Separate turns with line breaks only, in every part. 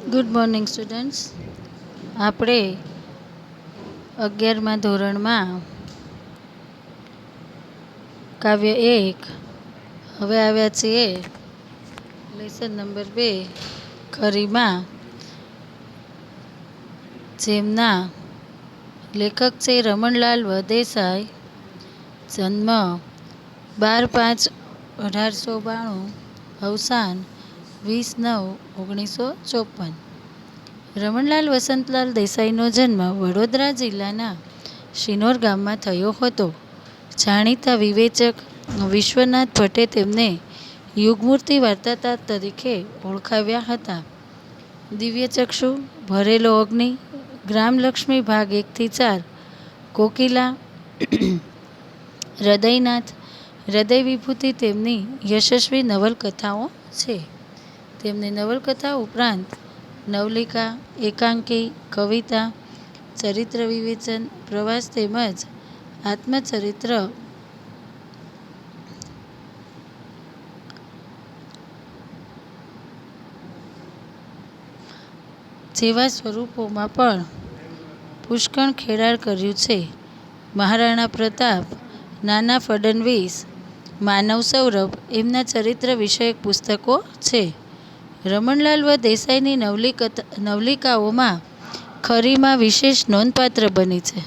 Good morning students. આપણે 11મા ધોરણમાં કાવ્ય 1 હવે આવ્યા છીએ લેસન નંબર 2 ખરીમાં, જેમના લેખક છે રમણલાલ વદેસાઈ. જન્મ 12/5/1892, અવસાન 20/9/1954. રમણલાલ વસંતલાલ દેસાઈનો જન્મ વડોદરા જિલ્લાના શિનોર ગામમાં થયો હતો. જાણીતા વિવેચક વિશ્વનાથ ભટ્ટે તેમને યુગમૂર્તિ વાર્તાકાર તરીકે ઓળખાવ્યા હતા. દિવ્યચક્ષુ, ભરેલો અગ્નિ, ગ્રામલક્ષ્મી ભાગ 1-4, કોકિલા, હૃદયનાથ, હૃદય વિભૂતિ તેમની યશસ્વી નવલકથાઓ છે. તેમની નવલકથા ઉપરાંત નવલિકા, એકાંકી, કવિતા, ચરિત્ર વિવેચન, પ્રવાસ તેમજ આત્મચરિત્ર જેવા સ્વરૂપોમાં પણ પુષ્કળ ખેડાણ કર્યું છે. મહારાણા પ્રતાપ, નાના ફડણવીસ, માનવ સૌરભ એમના ચરિત્ર વિષયક પુસ્તકો છે. રમણલાલ વ દેસાઈની નવલિકાઓમાં ખરીમાં વિશેષ નોંધપાત્ર બની છે.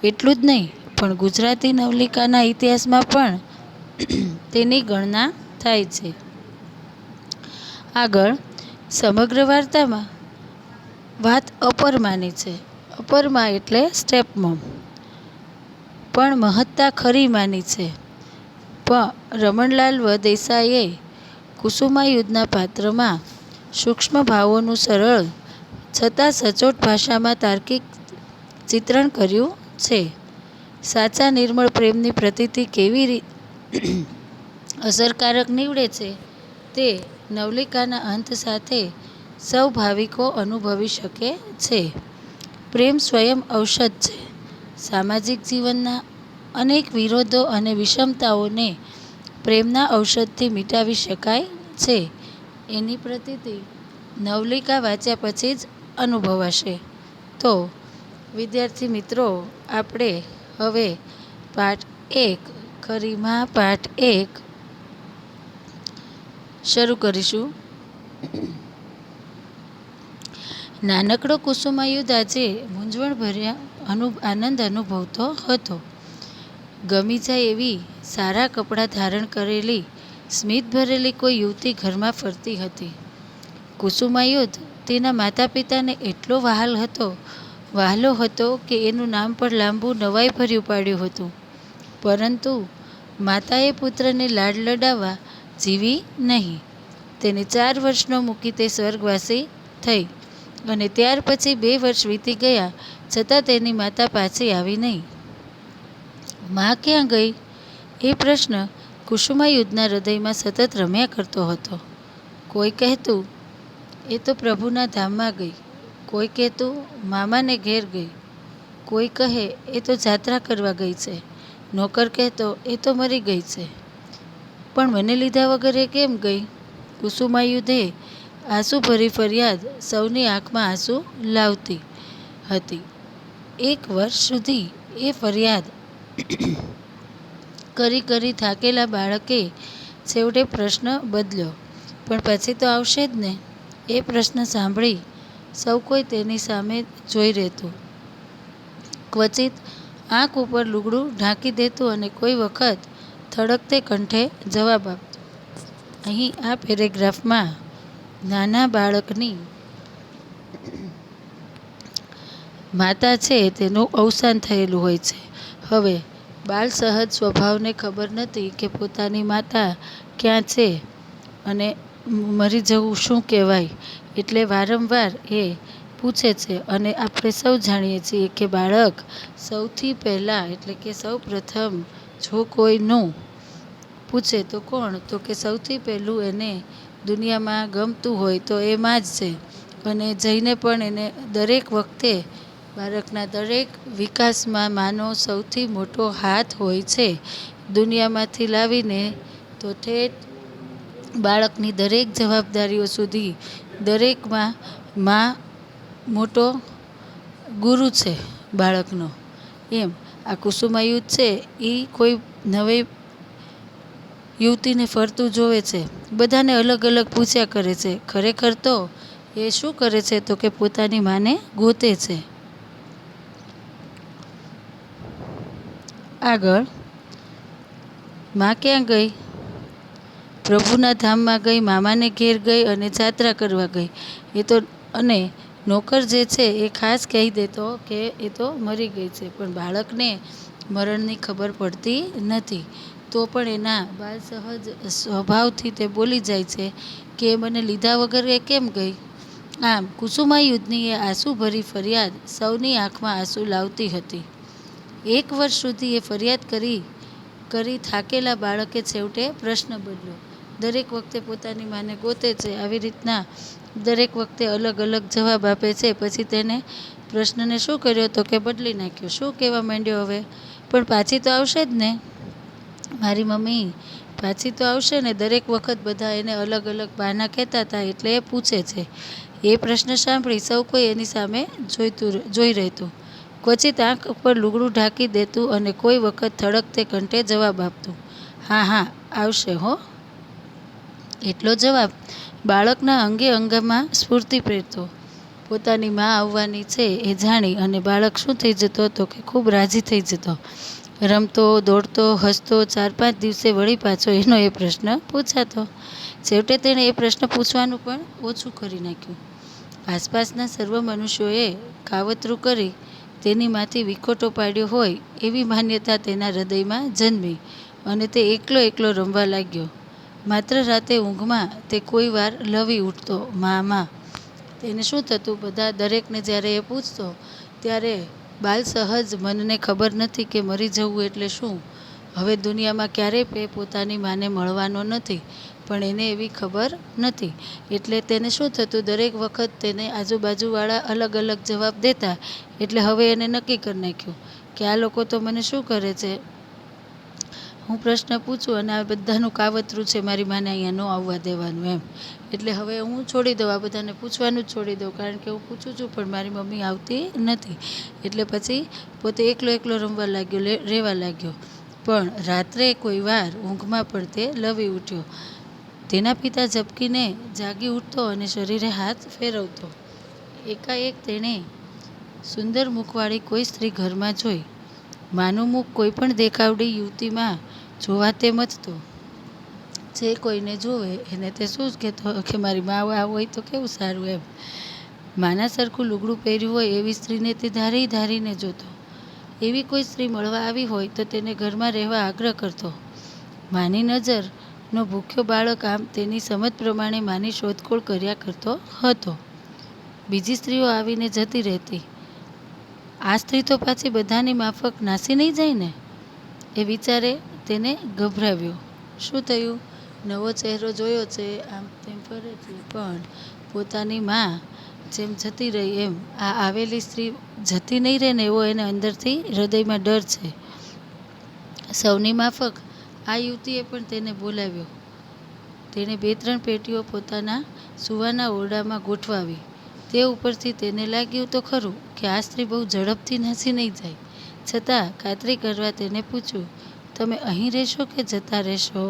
એટલું જ નહીં, પણ ગુજરાતી નવલિકાના ઇતિહાસમાં પણ તેની ગણના થાય છે. આગળ સમગ્ર વાર્તામાં વાત અપરમાની છે. અપરમા એટલે સ્ટેપમોમ, પણ મહત્તા ખરીમાની છે. રમણલાલ વ દેસાઈએ કુસુમાયુધના પાત્રમાં સૂક્ષ્મ ભાવોનું સરળ છતાં સચોટ ભાષામાં તાર્કિક ચિત્રણ કર્યું છે. સાચા નિર્મળ પ્રેમની પ્રતીતિ કેવી અસરકારક નીવડે છે તે નવલિકાના અંત સાથે સૌ ભાવિકો અનુભવી શકે છે. પ્રેમ સ્વયં ઔષધ છે. સામાજિક જીવનના અનેક વિરોધો અને વિષમતાઓને પ્રેમના ઔષધથી મિટાવી શકાય છે. એની પ્રતીતિ નવલિકા વાંચ્યા પછી જ અનુભવાશે. તો વિદ્યાર્થી મિત્રો, આપણે હવે પાઠ 1 ખરીમાં પાઠ 1 શરૂ કરીશું. નાનકડો કુસુમાયુધ આજે મૂંઝવણભર્યા આનંદ અનુભવતો હતો. ગમી જાય એવી સારા કપડાં ધારણ કરેલી સ્મિત ભરેલી કોઈ યુવતી ઘરમાં ફરતી હતી. કુસુમાયુધ તેના માતા પિતાને એટલો વહાલો હતો કે એનું નામ પણ લાંબુ નવાઈભર્યું પાડ્યું હતું. પરંતુ માતાએ પુત્રને લાડ લડાવવા જીવી નહીં. તેને 4 વર્ષનો મૂકી તે સ્વર્ગવાસી થઈ અને ત્યાર પછી 2 વર્ષ વીતી ગયા છતાં તેની માતા પાછી આવી નહીં. મા ક્યાં ગઈ? એ પ્રશ્ન કુસુમાયુધના હૃદયમાં સતત રમ્યા કરતો હતો. કોઈ કહેતું એ તો પ્રભુના ધામમાં ગઈ, કોઈ કહેતું મામાને ઘેર ગઈ, કોઈ કહે એ તો જાત્રા કરવા ગઈ છે, નોકર કહેતો એ તો મરી ગઈ છે. પણ મને લીધા વગર એ કેમ ગઈ? કુસુમાયુધે આંસુભરી ફરિયાદ સૌની આંખમાં આંસુ લાવતી હતી. 1 વર્ષ સુધી એ ફરિયાદ કરી થાકેલા બાળકે છેવટે પ્રશ્ન બદલ્યો, પણ પછી તો આવશે જ ને? એ પ્રશ્ન સાંભળી સૌ કોઈ તેની સામે જોઈ રહેતું. ક્વચિત આંખ ઉપર લુગડું ઢાંકી દેતું અને કોઈ વખત થડકતે કંઠે જવાબ આપતું. અહીં આ પેરેગ્રાફમાં નાના બાળકની માતા છે તેનું અવસાન થયેલું હોય છે. હવે બાળ સહજ સ્વભાવને ખબર નથી કે પોતાની માતા ક્યાં છે અને મરી જવું શું કહેવાય, એટલે વારંવાર એ પૂછે છે. અને આપણે સૌ જાણીએ છીએ કે બાળક સૌથી પહેલાં એટલે કે સૌ પ્રથમ જો કોઈનું પૂછે તો કોણ? તો કે સૌથી પહેલું એને દુનિયામાં ગમતું હોય તો એ માં જ છે. અને જઈને પણ એને દરેક વખતે બાળકના દરેક વિકાસમાં માનો સૌથી મોટો હાથ હોય છે. દુનિયામાંથી લાવીને તો ઠેઠ બાળકની દરેક જવાબદારીઓ સુધી દરેકમાં માં મોટો ગુરુ છે બાળકનો, એમ આ કુસુમાયુદ્ધ છે એ કોઈ નવી યુવતીને ફરતું જોવે છે, બધાને અલગ અલગ પૂછ્યા કરે છે. ખરેખર તો એ શું કરે છે તો કે પોતાની માને ગોતે છે. આગળ, માં ક્યાં ગઈ? પ્રભુના ધામમાં ગઈ, મામાને ઘેર ગઈ અને જાત્રા કરવા ગઈ. એ તો અને નોકર જે છે એ ખાસ કહી દેતો કે એ તો મરી ગઈ છે, પણ બાળકને મરણની ખબર પડતી નથી. તો પણ એના બાલ સહજ સ્વભાવથી તે બોલી જાય છે કે મને લીધા વગર એ કેમ ગઈ. આમ કુસુમાયુદ્ધની એ આંસુભરી ફરિયાદ સૌની આંખમાં આંસુ લાવતી હતી. 1 વર્ષ સુધી એ ફરિયાદ કરી થાકેલા બાળકે છેવટે પ્રશ્ન બદલ્યો. દરેક વખતે પોતાની માને ગોતે છે, આવી રીતના દરેક વખતે અલગ અલગ જવાબ આપે છે. પછી તેને પ્રશ્નને શું કર્યો તો કે બદલી નાખ્યો. શું કહેવા માંડ્યો હવે? પણ પાછી તો આવશે જ ને મારી મમ્મી, પાછી તો આવશે ને. દરેક વખત બધા એને અલગ અલગ બહાના કહેતા હતા એટલે એ પૂછે છે. એ પ્રશ્ન સાંભળી સૌ કોઈ એની સામે જોઈ રહેતું. ક્વચિત આંખ ઉપર લુગડું ઢાંકી દેતું અને કોઈ વખત થડકતે કંઠે જવાબ આપતું, હા હા આવશે હો. એટલો જવાબ બાળકના અંગે અંગમાં સ્ફૂર્તિ પ્રેરતો. પોતાની માં આવવાની છે એ જાણી અને બાળક શું થઈ જતો તો કે ખૂબ રાજી થઈ જતો. રમતો, દોડતો, હસતો 4-5 દિવસે વળી પાછો એનો એ પ્રશ્ન પૂછાતો. છેવટે તેણે એ પ્રશ્ન પૂછવાનું પણ ઓછું કરી નાખ્યું. આસપાસના સર્વ મનુષ્યોએ કાવતરું કરી તેની માંથી વિખોટો પાડ્યો હોય એવી માન્યતા તેના હૃદયમાં જન્મી અને તે એકલો એકલો રમવા લાગ્યો. માત્ર રાતે ઊંઘમાં તે કોઈ વાર લવી ઉઠતો, માં. તેને શું થતું, બધા દરેકને જ્યારે એ પૂછતો ત્યારે બાલ સહજ મનને ખબર નથી કે મરી જવું એટલે શું. હવે દુનિયામાં ક્યારેય પોતાની માને મળવાનો નથી, પણ એને એવી ખબર નથી. એટલે તેને શું થતું, દરેક વખત તેને આજુબાજુવાળા અલગ અલગ જવાબ દેતા. એટલે હવે એને નક્કી કરી નાખ્યું કે આ લોકો તો મને શું કરે છે, હું પ્રશ્ન પૂછું અને આ બધાનું કાવતરું છે મારી માને અહીંયા ન આવવા દેવાનું એમ. એટલે હવે હું છોડી દઉં, આ બધાને પૂછવાનું જ છોડી દઉં, કારણ કે હું પૂછું છું પણ મારી મમ્મી આવતી નથી. એટલે પછી પોતે એકલો એકલો રમવા લાગ્યો, રહેવા લાગ્યો. પણ રાત્રે કોઈ વાર ઊંઘમાં પણ તે લવી ઉઠ્યો. તેના પિતા ઝબકીને જાગી ઉઠતો અને શરીરે હાથ ફેરવતો. એકાએક તેણે સુંદર મુખવાળી કોઈ સ્ત્રી ઘરમાં જોઈ. માનું મુખ કોઈ પણ દેખાવડી યુવતીમાં જોવા તે મથતો. જે કોઈને જોવે એને તે શું કહેતો કે મારી મા હોય તો કેવું સારું એમ. માના સરખું લુગડું પહેર્યું હોય એવી સ્ત્રીને તે ધારીને જોતો. એવી કોઈ સ્ત્રી મળવા આવી હોય તો તેને ઘરમાં રહેવા આગ્રહ કરતો. માની નજરનો ભૂખ્યો બાળક આમ તેની સમજ પ્રમાણે માની શોધખોળ કર્યા કરતો હતો. બીજી સ્ત્રીઓ આવીને જતી રહેતી. આ સ્ત્રી તો પાછી બધાની માફક નાસી નહીં જાય ને, એ વિચારે તેને ગભરાવ્યો. શું થયું, નવો ચહેરો જોયો છે, આમ તેમ ફરે છે, પણ પોતાની માં જેમ જતી રહી એમ આ આવેલી સ્ત્રી જતી નહીં રહે ને એવો એને અંદરથી હૃદયમાં ડર છે. સૌની માફક આ યુવતીએ પણ તેને બોલાવ્યો. તેણે 2-3 પેટીઓ પોતાના સૂવાના ઓરડામાં ગોઠવાવી. તે ઉપરથી તેને લાગ્યું તો ખરું કે આ સ્ત્રી બહુ ઝડપથી નાસી નહીં જાય. છતાં ખાતરી કરવા તેને પૂછ્યું, તમે અહીં રહેશો કે જતા રહેશો?